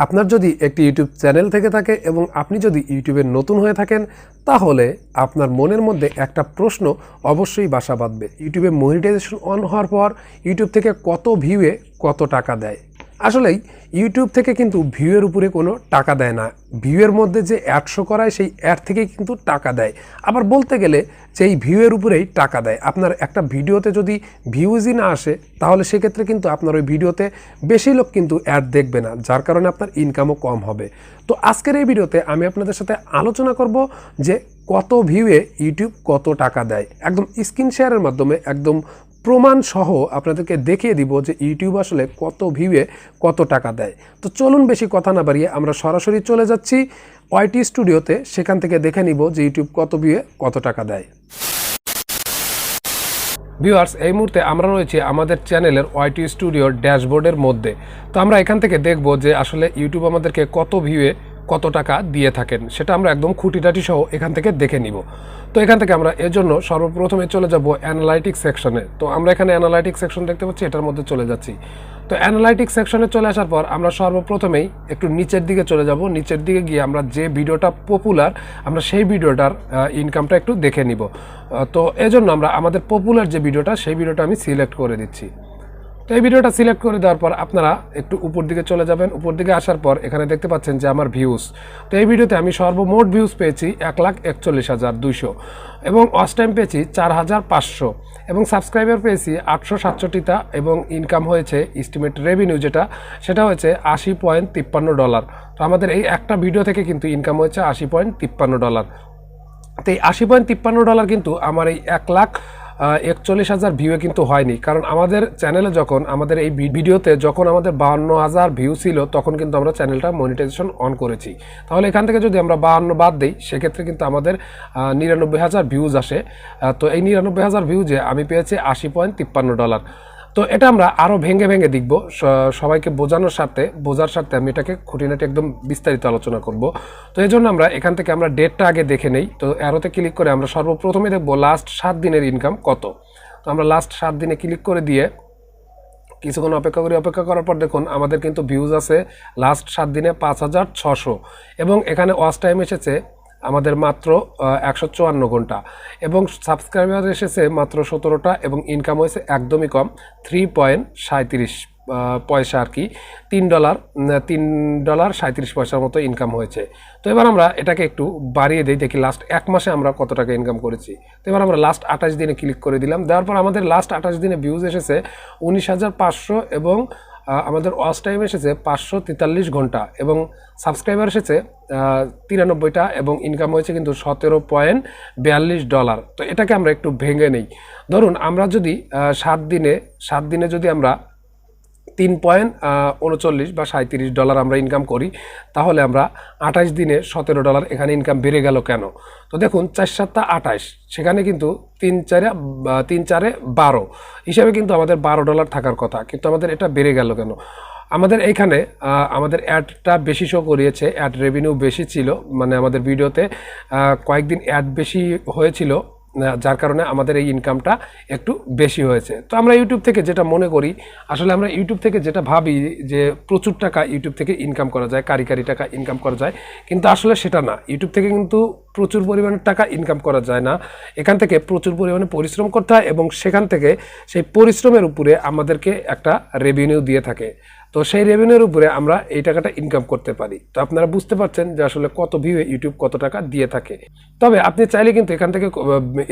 আপনার যদি একটি ইউটিউব চ্যানেল থেকে থাকে এবং আপনি যদি ইউটিউবে নতুন হয়ে থাকেন তাহলে আপনার মনের মধ্যে একটা প্রশ্ন অবশ্যই বাসা বাঁধবে। ইউটিউবে মনিটাইজেশন অন হওয়ার পর ইউটিউব থেকে কত ভিউয়ে কত টাকা দেয়। আসলেই ইউটিউব থেকে কিন্তু ভিউয়ের উপরে কোনো টাকা দেয় না, ভিউয়ের মধ্যে যে অ্যাড শো করায় সেই অ্যাড থেকে কিন্তু টাকা দেয়। আবার বলতে গেলে সেই ভিউয়ের উপরেই টাকা দেয়। আপনার একটা ভিডিওতে যদি ভিউজই না আসে তাহলে সেক্ষেত্রে কিন্তু আপনার ওই ভিডিওতে বেশি লোক কিন্তু অ্যাড দেখবে না, যার কারণে আপনার ইনকামও কম হবে। তো আজকের এই ভিডিওতে আমি আপনাদের সাথে আলোচনা করব যে কত ভিউয়ে ইউটিউব কত টাকা দেয়। একদম স্ক্রিন শেয়ারের মাধ্যমে একদম প্রমাণ সহ আপনাদেরকে দেখিয়ে দিব যে ইউটিউব আসলে কত ভিউয়ে কত টাকা দেয়। তো চলুন বেশি কথা না বাড়িয়ে আমরা সরাসরি চলে যাচ্ছি ওয়াইটি স্টুডিওতে, সেখান থেকে দেখে নিব যে ইউটিউব কত ভিউয়ে কত টাকা দেয়। ভিউয়ার্স, এই মুহূর্তে আমরা রয়েছি আমাদের চ্যানেলের ওয়াইটি স্টুডিওর ড্যাশবোর্ডের মধ্যে। তো আমরা এখান থেকে দেখব যে আসলে ইউটিউব আমাদেরকে কত ভিউয়ে কত টাকা দিয়ে থাকেন, সেটা আমরা একদম খুঁটিনাটি সহ এখান থেকে দেখে নিব। তো এখান থেকে আমরা এর জন্য সর্বপ্রথমে চলে যাব অ্যানালাইটিক্স সেকশনে। তো আমরা এখানে অ্যানালাইটিক্স সেকশন দেখতে পাচ্ছি, এটার মধ্যে চলে যাচ্ছি। তো অ্যানালাইটিক্স সেকশনে চলে আসার পর আমরা সর্বপ্রথমেই একটু নিচের দিকে চলে যাব। নিচের দিকে গিয়ে আমরা যে ভিডিওটা পপুলার আমরা সেই ভিডিওটার ইনকামটা একটু দেখে নিব। তো এজন্য আমরা আমাদের পপুলার যে ভিডিওটা সেই ভিডিওটা আমি সিলেক্ট করে দিচ্ছি। তো এই ভিডিওটা সিলেক্ট করে দেওয়ার পর আপনারা একটু উপর দিকে চলে যাবেন। উপর দিকে আসার পর এখানে দেখতে পাচ্ছেন যে আমার ভিউজ। তো এই ভিডিওতে আমি সর্বমোট ভিউজ পেয়েছি 1,41,200 এবং ওয়াচ টাইম পেয়েছি 4,500 এবং সাবস্ক্রাইবার পেয়েছি 867টা এবং ইনকাম হয়েছে এস্টিমেট রেভিনিউ সেটা হয়েছে $80.53। তো আমাদের এই একটা ভিডিও থেকে কিন্তু ইনকাম হয়েছে $80.53। তো এই $80.53 কিন্তু আমার এই 1,41,000 ভিউয়ে কিন্তু হয়নি, কারণ আমাদের চ্যানেলে যখন আমাদের এই ভিডিওতে যখন আমাদের 52,000 ভিউ ছিল তখন কিন্তু আমরা চ্যানেলটা মনিটাইজেশন অন করেছি। তাহলে এখান থেকে যদি আমরা 52 বাদ দিই সেক্ষেত্রে কিন্তু আমাদের 99,000 ভিউজ আসে। তো এই 99,000 ভিউজে আমি পেয়েছি $80.53। তো এটা আমরা আরও ভেঙে ভেঙে দেখব, সবাইকে বোঝার সাথে আমি এটাকে খুঁটিনাটি একদম বিস্তারিত আলোচনা করব। তো এই জন্য আমরা এখান থেকে আমরা ডেটটা আগে দেখে নেই। তো অ্যারোতে ক্লিক করে আমরা সর্বপ্রথমে দেখব লাস্ট 7 দিনের ইনকাম কত। তো আমরা লাস্ট 7 দিনে ক্লিক করে দিয়ে কিছুক্ষণ অপেক্ষা করার পর দেখুন আমাদের কিন্তু ভিউজ আছে লাস্ট 7 দিনে 5,600 এবং এখানে ওয়াচ টাইম এসেছে আমাদের মাত্র 154 ঘন্টা এবং সাবস্ক্রাইবার এসেছে মাত্র 17টা এবং ইনকাম হয়েছে একদমই কম, 3.37 পয়সা আর কি, $3.37 মতো ইনকাম হয়েছে। তো এবার আমরা এটাকে একটু বাড়িয়ে দিই, দেখি লাস্ট 1 মাসে আমরা কত টাকা ইনকাম করেছি। তো এবার আমরা লাস্ট 28 দিনে ক্লিক করে দিলাম। দেওয়ার পর আমাদের লাস্ট 28 দিনে ভিউজ এসেছে 19,500 এবং আমাদের ওয়াচ টাইম এসেছে 543 ঘন্টা এবং সাবস্ক্রাইবার এসেছে 93টা এবং ইনকাম হয়েছে কিন্তু $17.42। তো এটাকে আমরা একটু ভেঙে নেই। ধরুন আমরা যদি 7 দিনে যদি আমরা $3.39 বা $37 আমরা ইনকাম করি তাহলে আমরা 28 দিনে $17 এখানে ইনকাম বেড়ে গেল কেন? তো দেখুন 4 7 28, সেখানে কিন্তু 3 4 12 হিসাবে কিন্তু আমাদের $12 থাকার কথা, কিন্তু আমাদের এটা বেড়ে গেল কেন? আমাদের এইখানে আমাদের অ্যাডটা বেশি শো করিয়েছে, অ্যাড রেভিনিউ বেশি ছিল, মানে আমাদের ভিডিওতে কয়েকদিন অ্যাড বেশি হয়েছিল, যার কারণে আমাদের এই ইনকামটা একটু বেশি হয়েছে। তো আমরা ইউটিউব থেকে যেটা মনে করি, আসলে আমরা ইউটিউব থেকে যেটা ভাবি যে প্রচুর টাকা ইউটিউব থেকে ইনকাম করা যায়, কারি টাকা ইনকাম করা যায়, কিন্তু আসলে সেটা না। ইউটিউব থেকে কিন্তু প্রচুর পরিমাণে টাকা ইনকাম করা যায় না, এখান থেকে প্রচুর পরিমাণে পরিশ্রম করতে হয় এবং সেখান থেকে সেই পরিশ্রমের উপরে আমাদেরকে একটা রেভিনিউ দিয়ে থাকে। তো সেই রেভিনিউর উপরে আমরা এই টাকাটা ইনকাম করতে পারি। তো আপনারা বুঝতে পারছেন যে আসলে কত ভিউয়ে ইউটিউব কত টাকা দিয়ে থাকে। তবে আপনি চাইলে কিন্তু এখান থেকে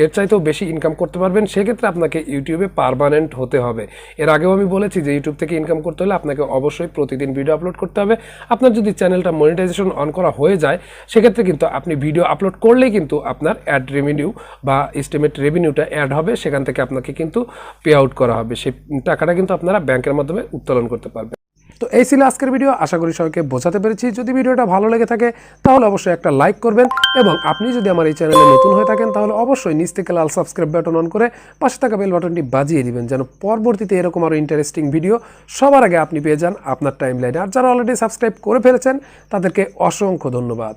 এর চাইতেও বেশি ইনকাম করতে পারবেন, সেক্ষেত্রে আপনাকে ইউটিউবে পার্মানেন্ট হতে হবে। এর আগেও আমি বলেছি যে ইউটিউব থেকে ইনকাম করতে হলে আপনাকে অবশ্যই প্রতিদিন ভিডিও আপলোড করতে হবে। আপনার যদি চ্যানেলটা মনিটাইজেশন অন করা হয়ে যায় সেক্ষেত্রে কিন্তু আপনি ভিডিও আপলোড করলেই কিন্তু আপনার অ্যাড রেভিনিউ বা এস্টিমেট রেভিনিউটা অ্যাড হবে, সেখান থেকে আপনাকে কিন্তু পে আউট করা হবে। সেই টাকাটা কিন্তু আপনারা ব্যাংকের মাধ্যমে উত্তোলন করতে পারবেন। তো এই ছিল আজকের ভিডিও, আশা করি সবাইকে বোঝাতে পেরেছি। যদি ভিডিওটা ভালো লেগে থাকে তাহলে অবশ্যই একটা লাইক করবেন এবং আপনি যদি আমার এই চ্যানেলে নতুন হয়ে থাকেন তাহলে অবশ্যই নিচ থেকে লাল সাবস্ক্রাইব বাটন অন করে পাশে থাকা বেল বাটনটি বাজিয়ে দিবেন, যেন পরবর্তীতে এরকম আরও ইন্টারেস্টিং ভিডিও সবার আগে আপনি পেয়ে যান আপনার টাইমলাইনে। আর যারা অলরেডি সাবস্ক্রাইব করে ফেলেছেন তাদেরকে অসংখ্য ধন্যবাদ।